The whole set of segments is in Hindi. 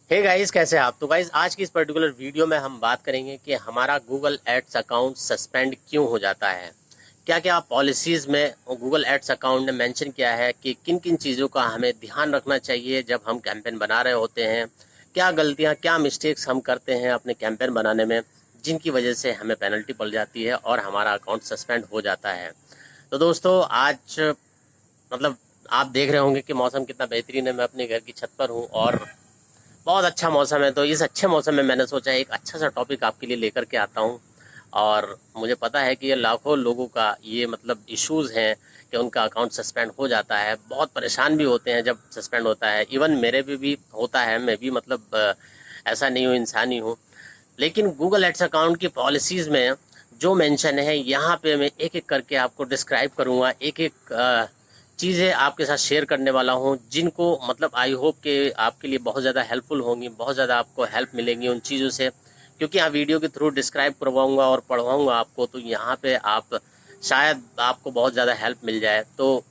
हे गाइस, कैसे हैं आप। तो गाइस, आज की इस पर्टिकुलर वीडियो में हम बात करेंगे कि हमारा गूगल एड्स अकाउंट सस्पेंड क्यों हो जाता है। क्या क्या पॉलिसीज़ में गूगल एड्स अकाउंट ने मेंशन किया है कि किन किन चीज़ों का हमें ध्यान रखना चाहिए जब हम कैंपेन बना रहे होते हैं। क्या गलतियां, क्या मिस्टेक्स हम करते हैं अपने कैंपेन बनाने में, जिनकी वजह से हमें पेनल्टी पड़ जाती है और हमारा अकाउंट सस्पेंड हो जाता है। तो दोस्तों, आज मतलब आप देख रहे होंगे कि मौसम कितना बेहतरीन है। मैं अपने घर की छत पर हूँ और बहुत अच्छा मौसम है। तो इस अच्छे मौसम में मैंने सोचा एक अच्छा सा टॉपिक आपके लिए लेकर के आता हूँ। और मुझे पता है कि ये लाखों लोगों का ये इश्यूज़ हैं कि उनका अकाउंट सस्पेंड हो जाता है। बहुत परेशान भी होते हैं जब सस्पेंड होता है। इवन मेरे भी होता है। मैं भी ऐसा नहीं हूँ, इंसान ही हूँ। लेकिन गूगल एड्स अकाउंट की पॉलिसीज़ में जो मेंशन है, यहाँ पे मैं एक एक करके आपको डिस्क्राइब करूँगा। एक एक चीज़ें आपके साथ शेयर करने वाला हूँ, जिनको आई होप कि आपके लिए बहुत ज़्यादा हेल्पफुल होंगी, बहुत ज़्यादा आपको हेल्प मिलेंगी उन चीज़ों से। क्योंकि यहाँ वीडियो के थ्रू डिस्क्राइब करवाऊँगा और पढ़वाऊँगा आपको, तो यहाँ पे आप शायद आपको बहुत ज़्यादा हेल्प मिल जाए। तो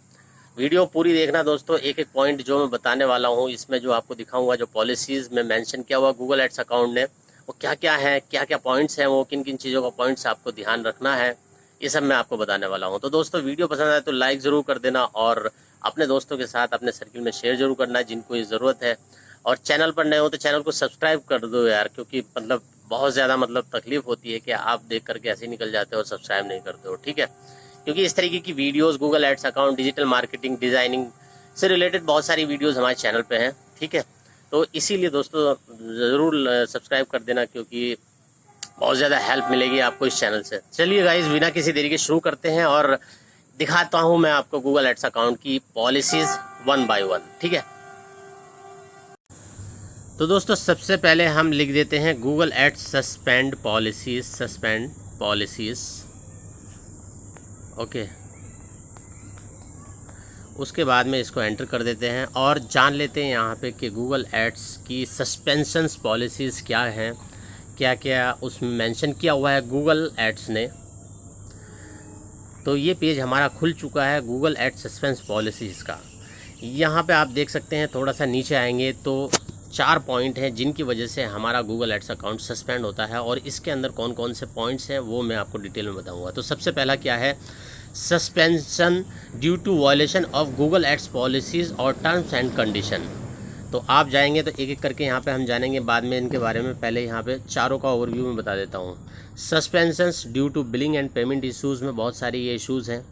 वीडियो पूरी देखना दोस्तों। एक एक पॉइंट जो मैं बताने वाला हूँ, इसमें जो आपको दिखाऊंगा, जो पॉलिसीज़ में मेंशन किया हुआ गूगल एड्स अकाउंट ने, वो क्या क्या है, क्या क्या पॉइंट्स हैं, वो किन किन चीज़ों का पॉइंट्स आपको ध्यान रखना है, ये सब मैं आपको बताने वाला हूँ। तो दोस्तों, वीडियो पसंद आए तो लाइक ज़रूर कर देना और अपने दोस्तों के साथ अपने सर्किल में शेयर जरूर करना है जिनको ये ज़रूरत है। और चैनल पर नए हो तो चैनल को सब्सक्राइब कर दो यार, क्योंकि बहुत ज़्यादा तकलीफ होती है कि आप देख करके ऐसे ही निकल जाते हो और सब्सक्राइब नहीं करते हो, ठीक है। क्योंकि इस तरीके की videos, Google ads account, digital marketing, designing से रिलेटेड बहुत सारी वीडियोस हमारे चैनल पे हैं, ठीक है। तो इसीलिए दोस्तों ज़रूर सब्सक्राइब कर देना, क्योंकि बहुत ज़्यादा हेल्प मिलेगी आपको इस चैनल से। चलिए गाइस, बिना किसी देरी के शुरू करते हैं और दिखाता हूँ मैं आपको गूगल एड्स अकाउंट की पॉलिसीज़ वन बाय वन, ठीक है। तो दोस्तों, सबसे पहले हम लिख देते हैं Google ads suspend policies, okay. उसके बाद में इसको एंटर कर देते हैं और जान लेते हैं यहाँ पे कि गूगल एड्स की सस्पेंशंस पॉलिसीज़ क्या हैं, क्या क्या उसमें मेंशन किया हुआ है गूगल एड्स ने। तो ये पेज हमारा खुल चुका है गूगल एड्स सस्पेंस पॉलिसीज़ का। यहाँ पे आप देख सकते हैं, थोड़ा सा नीचे आएंगे तो 4 पॉइंट हैं जिनकी वजह से हमारा गूगल एड्स अकाउंट सस्पेंड होता है। और इसके अंदर कौन कौन से पॉइंट्स हैं वो मैं आपको डिटेल में बताऊंगा। तो सबसे पहला क्या है, suspension due to violation of Google ads policies और टर्म्स एंड कंडीशन। तो आप जाएंगे तो एक एक करके यहाँ पे हम जानेंगे बाद में इनके बारे में। पहले यहाँ पे चारों का ओवरव्यू में बता देता हूँ। Suspensions due to billing and payment issues में बहुत सारी ये इश्यूज़ हैं।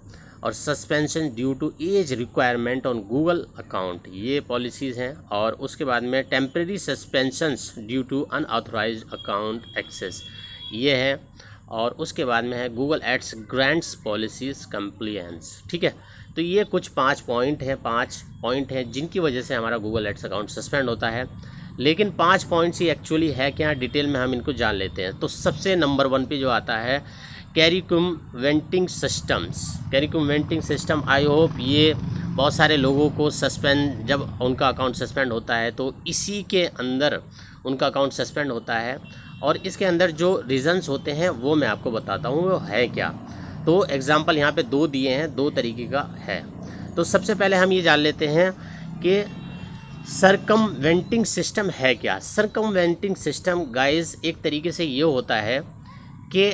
और suspension due to age requirement on Google account, ये पॉलिसीज़ हैं। और उसके बाद में temporary suspensions due to unauthorized account access, ये है। और उसके बाद में है Google ads grants policies compliance, ठीक है। तो ये कुछ 5 पॉइंट हैं जिनकी वजह से हमारा गूगल एड्स अकाउंट सस्पेंड होता है। लेकिन 5 पॉइंट्स ही एक्चुअली है क्या, डिटेल में हम इनको जान लेते हैं। तो सबसे नंबर 1 पे जो आता है कैरिकुमवेंटिंग सिस्टम। आई होप ये बहुत सारे लोगों को सस्पेंड, जब उनका अकाउंट सस्पेंड होता है तो इसी के अंदर उनका अकाउंट सस्पेंड होता है। और इसके अंदर जो रीज़न्स होते हैं वो मैं आपको बताता हूँ वो है क्या। तो एग्जांपल यहाँ पे 2 दिए हैं, 2 तरीके का है। तो सबसे पहले हम ये जान लेते हैं कि सरकमवेंटिंग सिस्टम है क्या। सरकमवेंटिंग सिस्टम गाइस एक तरीके से ये होता है कि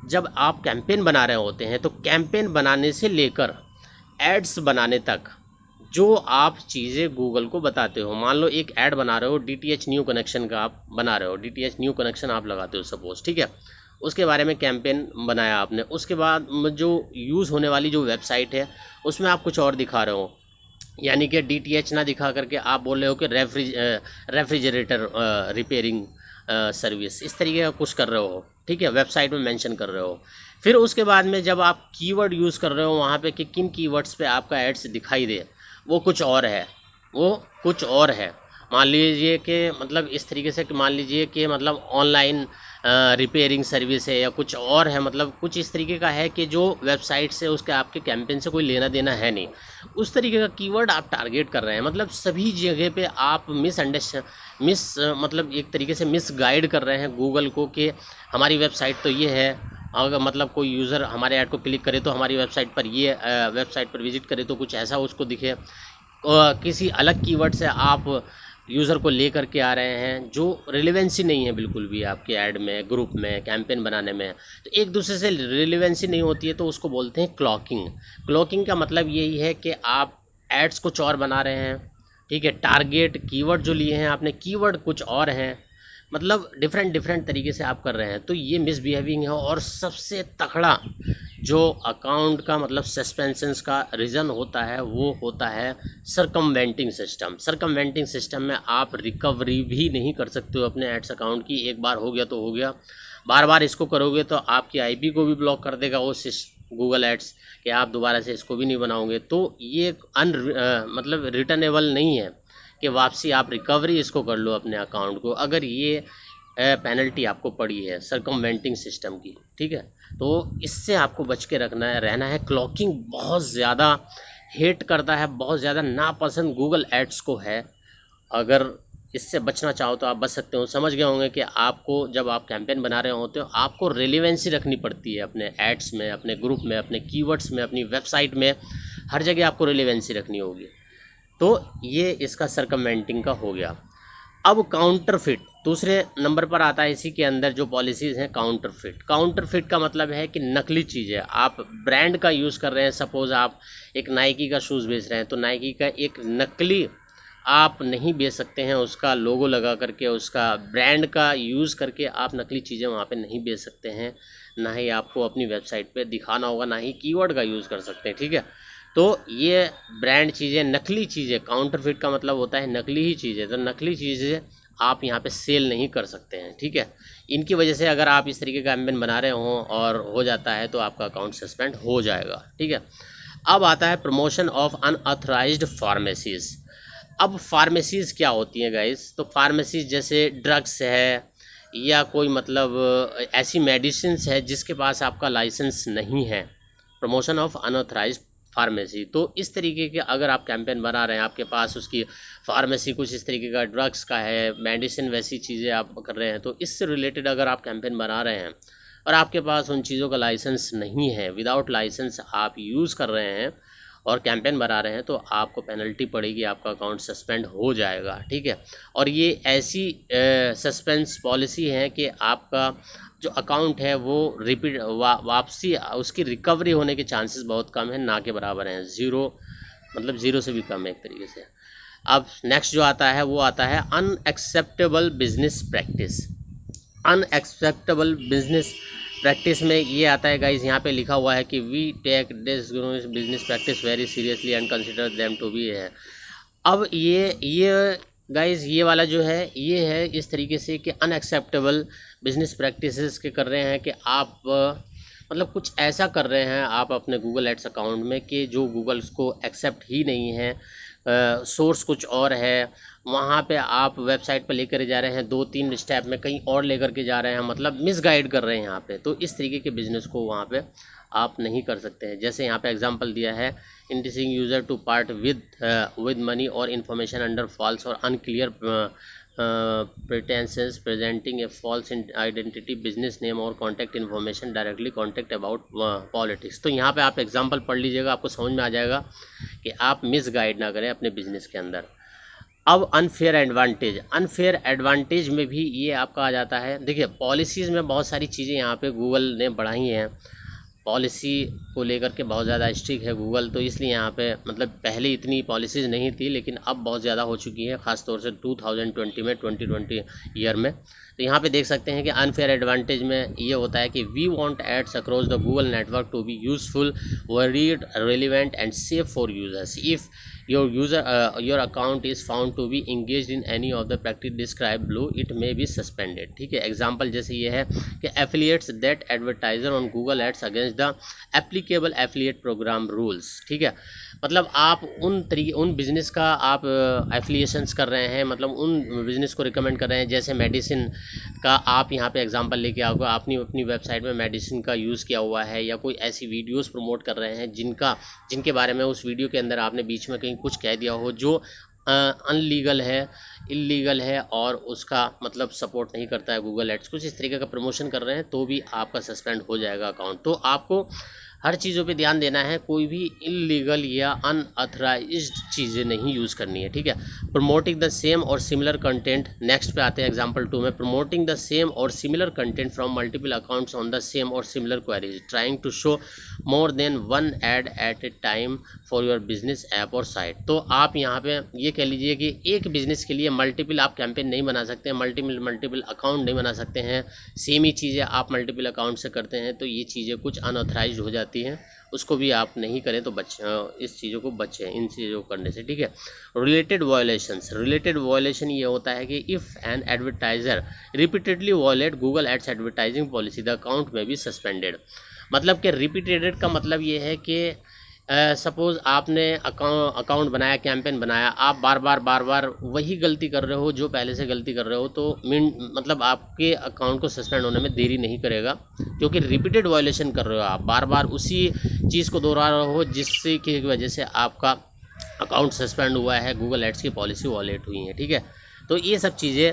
जब आप कैंपेन बना रहे होते हैं तो कैंपेन बनाने से लेकर एड्स बनाने तक जो आप चीज़ें गूगल को बताते हो, मान लो एक ऐड बना रहे हो, DTH न्यू कनेक्शन का आप बना रहे हो, DTH न्यू कनेक्शन आप लगाते हो सपोज, ठीक है। उसके बारे में कैंपेन बनाया आपने। उसके बाद जो यूज़ होने वाली जो वेबसाइट है उसमें आप कुछ और दिखा रहे हो, यानी कि DTH ना दिखा करके आप बोल रहे हो कि रेफ्रिजरेटर रिपेयरिंग सर्विस, इस तरीके का कुछ कर रहे हो, ठीक है, वेबसाइट में मेंशन कर रहे हो। फिर उसके बाद में जब आप कीवर्ड यूज़ कर रहे हो वहाँ पे कि किन कीवर्ड्स पे आपका एड्स दिखाई दे, वो कुछ और है। मान लीजिए कि इस तरीके से कि मान लीजिए कि ऑनलाइन रिपेयरिंग सर्विस है या कुछ और है, कुछ इस तरीके का है कि जो वेबसाइट से उसके आपके कैंपेन से कोई लेना देना है नहीं, उस तरीके का कीवर्ड आप टारगेट कर रहे हैं। सभी जगह पे आप एक तरीके से मिस गाइड कर रहे हैं गूगल को कि हमारी वेबसाइट तो ये है। अगर कोई यूज़र हमारे ऐड को क्लिक करे तो हमारी वेबसाइट पर वेबसाइट पर विजिट करे तो कुछ ऐसा उसको दिखे। किसी अलग कीवर्ड से आप यूज़र को ले करके आ रहे हैं जो रिलेवेंसी नहीं है बिल्कुल भी आपके ऐड में, ग्रुप में, कैंपेन बनाने में, तो एक दूसरे से रिलेवेंसी नहीं होती है, तो उसको बोलते हैं क्लॉकिंग। क्लॉकिंग का मतलब यही है कि आप एड्स कुछ और बना रहे हैं, ठीक है, टारगेट कीवर्ड जो लिए हैं आपने, कीवर्ड कुछ और हैं, मतलब डिफरेंट डिफरेंट तरीके से आप कर रहे हैं, तो ये मिसबिहेविंग है। और सबसे तगड़ा जो अकाउंट का मतलब सस्पेंशंस का रीज़न होता है वो होता है सरकमवेंटिंग सिस्टम। सरकमवेंटिंग सिस्टम में आप रिकवरी भी नहीं कर सकते हो अपने एड्स अकाउंट की। एक बार हो गया तो हो गया, बार बार इसको करोगे तो आपकी आईपी को भी ब्लॉक कर देगा वो गूगल एड्स, कि आप दोबारा से इसको भी नहीं बनाओगे। तो ये मतलब रिटर्नेबल नहीं है कि वापसी आप रिकवरी इसको कर लो अपने अकाउंट को, अगर ये पेनल्टी आपको पड़ी है सरकमवेंटिंग सिस्टम की, ठीक है। तो इससे आपको बच के रखना है, रहना है। क्लॉकिंग बहुत ज़्यादा हेट करता है, बहुत ज़्यादा नापसंद गूगल एड्स को है। अगर इससे बचना चाहो तो आप बच सकते हो। समझ गए होंगे कि आपको जब आप कैंपेन बना रहे होते हो आपको रेलिवेंसी रखनी पड़ती है अपने एड्स में, अपने ग्रुप में, अपने कीवर्ड्स में, अपनी वेबसाइट में, हर जगह आपको रेलिवेंसी रखनी होगी। तो ये इसका सरकमवेंटिंग का हो गया। अब काउंटरफिट दूसरे नंबर पर आता है इसी के अंदर जो पॉलिसीज़ हैं। काउंटरफिट, काउंटरफिट का मतलब है कि नकली चीज़ें आप ब्रांड का यूज़ कर रहे हैं। सपोज़ आप एक नाइकी का शूज़ बेच रहे हैं तो नाइकी का एक नकली आप नहीं बेच सकते हैं, उसका लोगो लगा करके, उसका ब्रांड का यूज़ करके आप नकली चीज़ें वहाँ पे नहीं बेच सकते हैं। ना ही आपको अपनी वेबसाइट पे दिखाना होगा, ना ही कीवर्ड का यूज़ कर सकते हैं, ठीक है। तो ये ब्रांड चीज़ें, नकली चीज़ें, काउंटरफिट का मतलब होता है नकली ही चीज़ें, तो नकली चीज़ें आप यहाँ पे सेल नहीं कर सकते हैं, ठीक है। इनकी वजह से अगर आप इस तरीके का कैंपेन बना रहे हों और हो जाता है तो आपका अकाउंट सस्पेंड हो जाएगा, ठीक है। अब आता है प्रमोशन ऑफ अनऑथराइज्ड फार्मेसीज़। अब फार्मेसीज़ क्या होती हैं गाइस? तो फार्मेसीज़ जैसे ड्रग्स है या कोई मतलब ऐसी मेडिसिन्स है जिसके पास आपका लाइसेंस नहीं है। प्रमोशन ऑफ अनऑथराइज्ड फार्मेसी, तो इस तरीके के अगर आप कैंपेन बना रहे हैं, आपके पास उसकी फार्मेसी कुछ इस तरीके का ड्रग्स का है, मेडिसिन वैसी चीज़ें आप कर रहे हैं, तो इससे रिलेटेड अगर आप कैंपेन बना रहे हैं और आपके पास उन चीज़ों का लाइसेंस नहीं है, विदाउट लाइसेंस आप यूज़ कर रहे हैं और कैंपेन बना रहे हैं, तो आपको पेनल्टी पड़ेगी, आपका अकाउंट सस्पेंड हो जाएगा, ठीक है। और ये ऐसी सस्पेंस पॉलिसी है कि आपका जो अकाउंट है वो वापसी उसकी रिकवरी होने के चांसेस बहुत कम है, ना के बराबर हैं, ज़ीरो, मतलब ज़ीरो से भी कम है एक तरीके से। अब नेक्स्ट जो आता है वो आता है unacceptable business practice. Unacceptable business practice में ये आता है गाइज, यहाँ पे लिखा हुआ है कि we take this business practice very seriously and consider them to be है। अब ये गाइज ये वाला जो है ये है इस तरीके से कि अनएक्सेप्टेबल बिजनेस प्रैक्टिसेस के कर रहे हैं कि आप मतलब कुछ ऐसा कर रहे हैं आप अपने गूगल एड्स अकाउंट में कि जो गूगल उसको एक्सेप्ट ही नहीं है, सोर्स कुछ और है, वहाँ पे आप वेबसाइट पे लेकर जा रहे हैं, 2-3 स्टेप में कहीं और लेकर के जा रहे हैं, मतलब मिसगाइड कर रहे हैं यहाँ पे। तो इस तरीके के बिजनेस को वहाँ पे आप नहीं कर सकते हैं। जैसे यहाँ पे एग्जांपल दिया है, interesting user to part with money और इन्फॉर्मेशन अंडर फॉल्स और unclear pretenses, presenting a false identity, business name और contact information, directly contact about politics। तो यहाँ पे आप एग्जांपल पढ़ लीजिएगा, आपको समझ में आ जाएगा कि आप मिसगाइड ना करें अपने बिजनेस के अंदर। अब अनफेयर एडवांटेज, अनफेयर एडवांटेज में भी ये आपका आ जाता है। देखिए पॉलिसीज़ में बहुत सारी चीज़ें यहाँ पे गूगल ने बढ़ाई हैं, पॉलिसी को लेकर के बहुत ज़्यादा स्ट्रिक्ट है गूगल, तो इसलिए यहाँ पे मतलब पहले इतनी पॉलिसीज़ नहीं थी लेकिन अब बहुत ज़्यादा हो चुकी है, ख़ास तौर से 2020 में, 2020 ईयर में। तो यहाँ पे देख सकते हैं कि अनफेयर एडवांटेज में ये होता है कि we want ads across the Google network to be useful, varied, relevant and safe for users. If your account is found to be engaged in any of the practice described below, it may be suspended, ठीक है। एग्जांपल जैसे ये है कि affiliates that advertiser on Google Ads against the applicable affiliate program rules, ठीक है। मतलब आप उन बिज़नेस का आप एफिलिएशंस कर रहे हैं, मतलब उन बिज़नेस को रिकमेंड कर रहे हैं। जैसे मेडिसिन का आप यहाँ पे एग्जांपल लेके आओगे, आपने अपनी वेबसाइट में मेडिसिन का यूज़ किया हुआ है या कोई ऐसी वीडियोस प्रमोट कर रहे हैं जिनके बारे में उस वीडियो के अंदर आपने बीच में कहीं कुछ कह दिया हो जो अनलीगल है, इलीगल है और उसका मतलब सपोर्ट नहीं करता है गूगल एड्स, कुछ इस तरीके का प्रमोशन कर रहे हैं, तो भी आपका सस्पेंड हो जाएगा अकाउंट। तो आपको हर चीज़ों पे ध्यान देना है, कोई भी इलीगल या अनऑथराइज्ड चीज़ें नहीं यूज़ करनी है, ठीक है। प्रमोटिंग द सेम और सिमिलर कंटेंट, नेक्स्ट पे आते हैं एग्जांपल 2 में। प्रमोटिंग द सेम और similar content from multiple accounts on the same और similar queries, trying to show more than one ad at a time for your business app और साइट। तो आप यहाँ पे ये कह लीजिए कि एक बिजनेस के लिए मल्टीपल आप कैंपेन नहीं बना सकते हैं, मल्टीपल अकाउंट नहीं बना सकते हैं। सेम ही चीज़ें आप मल्टीपल अकाउंट से करते हैं तो ये चीज़ें कुछ अनऑथराइज्ड हो जाती हैं, उसको भी आप नहीं करें तो इस चीज़ों को बचें, इन चीज़ों को करने से, ठीक है। रिलेटेड वायलेशन ये होता है कि if an advertiser repeatedly violate Google ads advertising policy the account में बी सस्पेंडेड। मतलब कि रिपीटेड का मतलब ये है कि सपोज़ आपने अकाउंट बनाया, कैंपेन बनाया, आप बार बार वही गलती कर रहे हो जो पहले से गलती कर रहे हो, तो मतलब आपके अकाउंट को सस्पेंड होने में देरी नहीं करेगा, क्योंकि रिपीटेड वायलेशन कर रहे हो, आप बार बार उसी चीज़ को दोहरा रहे हो, जिससे की वजह से आपका अकाउंट सस्पेंड हुआ है, गूगल एड्स की पॉलिसी वॉलेट हुई है, ठीक है। तो ये सब चीज़ें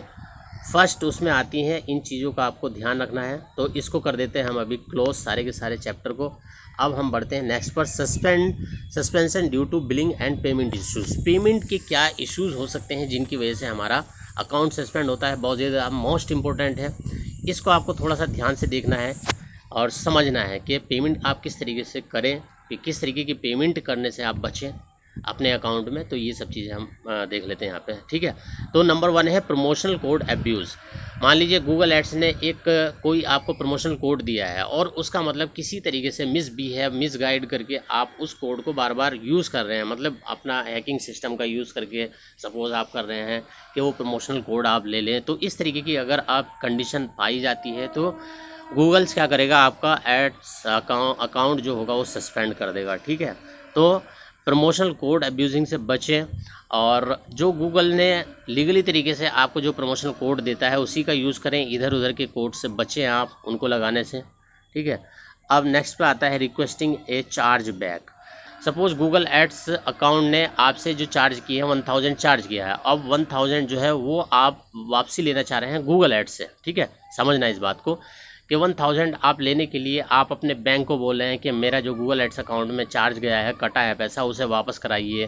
फर्स्ट उसमें आती हैं, इन चीज़ों का आपको ध्यान रखना है। तो इसको कर देते हैं हम अभी क्लोज सारे के सारे चैप्टर को। अब हम बढ़ते हैं नेक्स्ट पर, suspension due to billing and payment issues. Payment के क्या इश्यूज़ हो सकते हैं जिनकी वजह से हमारा अकाउंट सस्पेंड होता है, बहुत ज़्यादा मोस्ट इंपॉर्टेंट है। इसको आपको थोड़ा सा ध्यान से देखना है और समझना है कि पेमेंट आप किस तरीके से करें, कि किस तरीके की पेमेंट करने से आप बचें अपने अकाउंट में। तो ये सब चीज़ें हम देख लेते हैं यहाँ पे, ठीक है। तो नंबर 1 है प्रमोशनल कोड एब्यूज़। मान लीजिए गूगल एड्स ने कोई आपको प्रमोशनल कोड दिया है और उसका मतलब किसी तरीके से मिसगाइड करके आप उस कोड को बार बार यूज़ कर रहे हैं, मतलब अपना हैकिंग सिस्टम का यूज़ करके सपोज़ आप कर रहे हैं कि वो प्रमोशनल कोड आप ले लें। तो इस तरीके की अगर आप कंडीशन पाई जाती है तो गूगल्स क्या करेगा, आपका एड्स अकाउंट जो होगा वो सस्पेंड कर देगा, ठीक है। तो प्रमोशनल कोड अब्यूजिंग से बचें, और जो गूगल ने लीगली तरीके से आपको जो प्रमोशनल कोड देता है उसी का यूज़ करें, इधर उधर के कोड से बचें आप उनको लगाने से, ठीक है। अब नेक्स्ट पे आता है requesting a charge back. Suppose Google ads account ने आपसे जो चार्ज किया है 1000 चार्ज किया है, अब 1000 जो है वो आप वापसी लेना चाह रहे हैं गूगल एड्स से, ठीक है। समझना इस बात को कि 1000 आप लेने के लिए आप अपने बैंक को बोल रहे हैं कि मेरा जो गूगल एड्स अकाउंट में चार्ज गया है, कटा है पैसा, उसे वापस कराइए,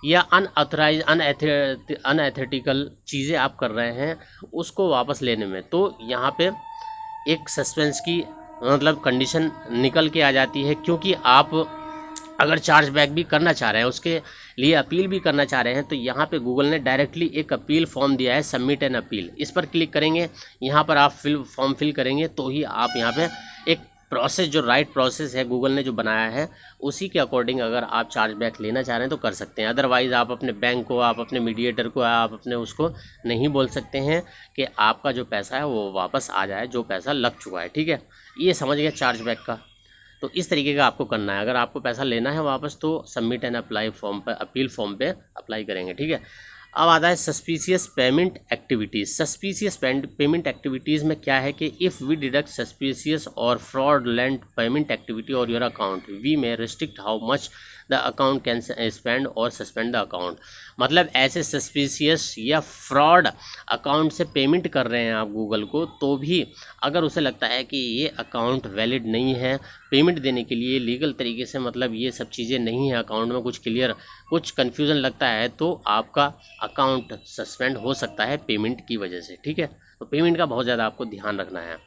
या अनऑथराइज अनएथिकल चीज़ें आप कर रहे हैं उसको वापस लेने में। तो यहाँ पे एक सस्पेंस की मतलब कंडीशन निकल के आ जाती है, क्योंकि आप अगर चार्ज बैक भी करना चाह रहे हैं, उसके लिए अपील भी करना चाह रहे हैं, तो यहाँ पे गूगल ने डायरेक्टली एक अपील फॉर्म दिया है, सबमिट एन अपील। इस पर क्लिक करेंगे, यहाँ पर आप फॉर्म फिल करेंगे तो ही आप यहाँ पे एक प्रोसेस, जो राइट प्रोसेस है गूगल ने जो बनाया है उसी के अकॉर्डिंग अगर आप चार्ज बैक लेना चाह रहे हैं तो कर सकते हैं। अदरवाइज़ आप अपने बैंक को, आप अपने मीडिएटर को, आप अपने उसको नहीं बोल सकते हैं कि आपका जो पैसा है वो वापस आ जाए, जो पैसा लग चुका है, ठीक है। ये समझ गया चार्ज बैक का। तो इस तरीके का आपको करना है, अगर आपको पैसा लेना है वापस तो सबमिट एंड अप्लाई फॉर्म पर, अपील फॉर्म पे अप्लाई करेंगे, ठीक है। अब आता है suspicious payment activities. Suspicious payment activities में क्या है कि इफ़ वी डिडक्ट सस्पिशियस और फ्रॉडलेंट पेमेंट एक्टिविटी और योर अकाउंट, वी में restrict how much the account can spend और सस्पेंड द अकाउंट। मतलब ऐसे सस्पिशियस या फ्रॉड अकाउंट से पेमेंट कर रहे हैं आप गूगल को, तो भी अगर उसे लगता है कि ये अकाउंट वैलिड नहीं है पेमेंट देने के लिए लीगल तरीके से, मतलब ये सब चीज़ें नहीं है अकाउंट में, कुछ कन्फ्यूज़न लगता है, तो आपका अकाउंट सस्पेंड हो सकता है पेमेंट की वजह से, ठीक है। तो पेमेंट का बहुत ज़्यादा आपको ध्यान रखना है।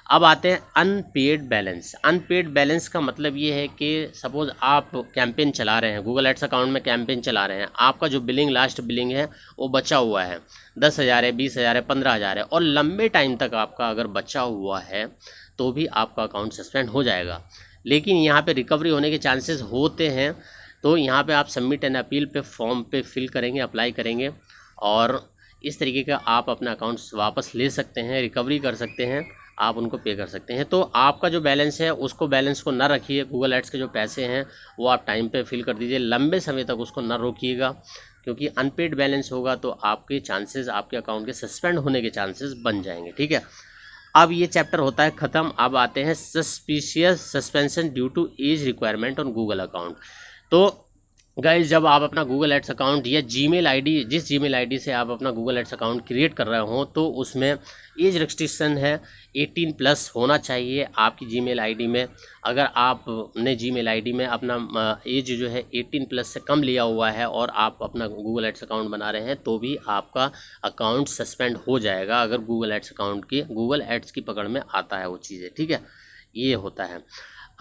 अब आते हैं अनपेड बैलेंस। अनपेड बैलेंस का मतलब ये है कि सपोज़ आप कैंपेन चला रहे हैं, गूगल एड्स अकाउंट में कैंपेन चला रहे हैं, आपका जो लास्ट बिलिंग है वो बचा हुआ है, 10,000 है, 20,000 है, 15,000 है, और लंबे टाइम तक आपका अगर बचा हुआ है तो भी आपका अकाउंट सस्पेंड हो जाएगा। लेकिन यहाँ पे रिकवरी होने के चांसेस होते हैं, तो यहाँ पे आप सबमिट एंड अपील पे फॉर्म पे फिल करेंगे, अप्लाई करेंगे, और इस तरीके का आप अपना अकाउंट वापस ले सकते हैं, रिकवरी कर सकते हैं, आप उनको पे कर सकते हैं। तो आपका जो बैलेंस है उसको, बैलेंस को ना रखिए, गूगल एड्स के जो पैसे हैं वो आप टाइम पे फिल कर दीजिए, लंबे समय तक उसको ना रोकिएगा, क्योंकि अनपेड बैलेंस होगा तो आपके चांसेस, आपके अकाउंट के सस्पेंड होने के चांसेस बन जाएंगे, ठीक है। अब ये चैप्टर होता है ख़त्म। अब आते हैं suspicious suspension due to age requirement on Google account. तो गाइस जब आप अपना गूगल एड्स अकाउंट या जीमेल आईडी, जिस जीमेल आईडी से आप अपना गूगल एड्स अकाउंट क्रिएट कर रहे हो, तो उसमें एज रिस्ट्रिक्शन है 18 प्लस होना चाहिए आपकी जीमेल आईडी में। अगर आपने जीमेल आईडी में अपना एज जो है 18 प्लस से कम लिया हुआ है और आप अपना गूगल एड्स अकाउंट बना रहे हैं, तो भी आपका अकाउंट सस्पेंड हो जाएगा अगर गूगल एड्स अकाउंट की, गूगल एड्स की पकड़ में आता है वो चीज़ें, ठीक है, ये होता है।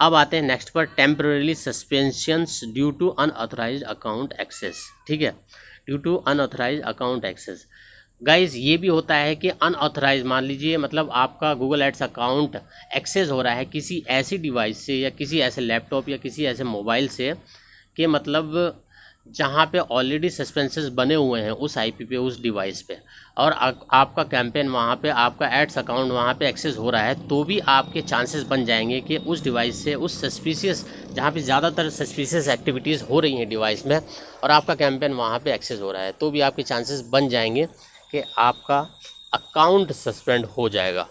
अब आते हैं नेक्स्ट पर, temporary suspensions due to unauthorized account access, ठीक है, due to unauthorized account access. Guys ये भी होता है कि अनऑथराइज, मान लीजिए मतलब आपका गूगल एड्स अकाउंट एक्सेस हो रहा है किसी ऐसी डिवाइस से या किसी ऐसे लैपटॉप या किसी ऐसे मोबाइल से कि मतलब जहाँ पे ऑलरेडी सस्पेंसेस बने हुए हैं उस आईपी पे, उस डिवाइस पे, और आपका कैंपेन वहाँ पे, आपका एड्स अकाउंट वहाँ पे एक्सेस हो रहा है, तो भी आपके चांसेस बन जाएंगे कि उस डिवाइस से, उस सस्पिशियस, जहाँ पे ज़्यादातर सस्पिशियस एक्टिविटीज़ हो रही हैं डिवाइस में और आपका कैंपेन वहाँ पे एक्सेस हो रहा है, तो भी आपके चांसेस बन जाएंगे कि आपका अकाउंट सस्पेंड हो जाएगा।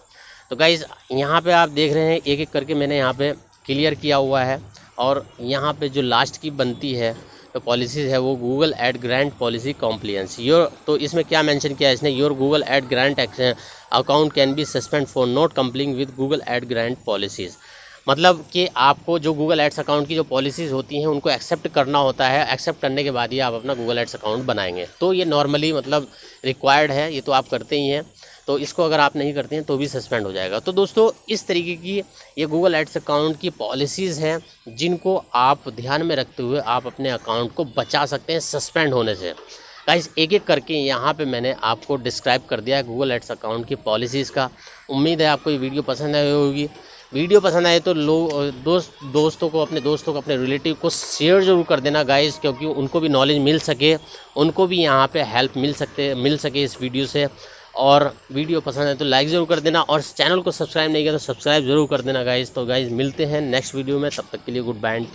तो गाइज़ यहाँ पे आप देख रहे हैं एक एक करके मैंने यहाँ पे क्लियर किया हुआ है, और यहाँ पे जो लास्ट की बनती है तो पॉलिसीज़ है वो Google ad grant policy compliance your, तो इसमें क्या मेंशन किया है इसने, your Google ad grant account can be suspend for not complying with Google ad grant policies. मतलब कि आपको जो गूगल एड्स अकाउंट की जो पॉलिसीज़ होती हैं उनको एक्सेप्ट करना होता है, एक्सेप्ट करने के बाद ही आप अपना गूगल एड्स अकाउंट बनाएंगे। तो ये नॉर्मली मतलब रिक्वायर्ड है, ये तो आप करते ही हैं, तो इसको अगर आप नहीं करते हैं तो भी सस्पेंड हो जाएगा। तो दोस्तों इस तरीके की ये गूगल एड्स अकाउंट की पॉलिसीज़ हैं जिनको आप ध्यान में रखते हुए आप अपने अकाउंट को बचा सकते हैं सस्पेंड होने से। गाइस एक एक करके यहाँ पे मैंने आपको डिस्क्राइब कर दिया है गूगल एड्स अकाउंट की पॉलिसीज़ का। उम्मीद है आपको ये वीडियो पसंद आई होगी। वीडियो पसंद आए तो दोस्तों को, अपने दोस्तों को, अपने रिलेटिव को शेयर ज़रूर कर देना गाइस, क्योंकि उनको भी नॉलेज मिल सके, उनको भी यहाँ पे हेल्प मिल सके इस वीडियो से। और वीडियो पसंद है तो लाइक ज़रूर कर देना, और चैनल को सब्सक्राइब नहीं किया तो सब्सक्राइब ज़रूर कर देना गाइस। तो गाइस मिलते हैं नेक्स्ट वीडियो में, तब तक के लिए गुड बाय।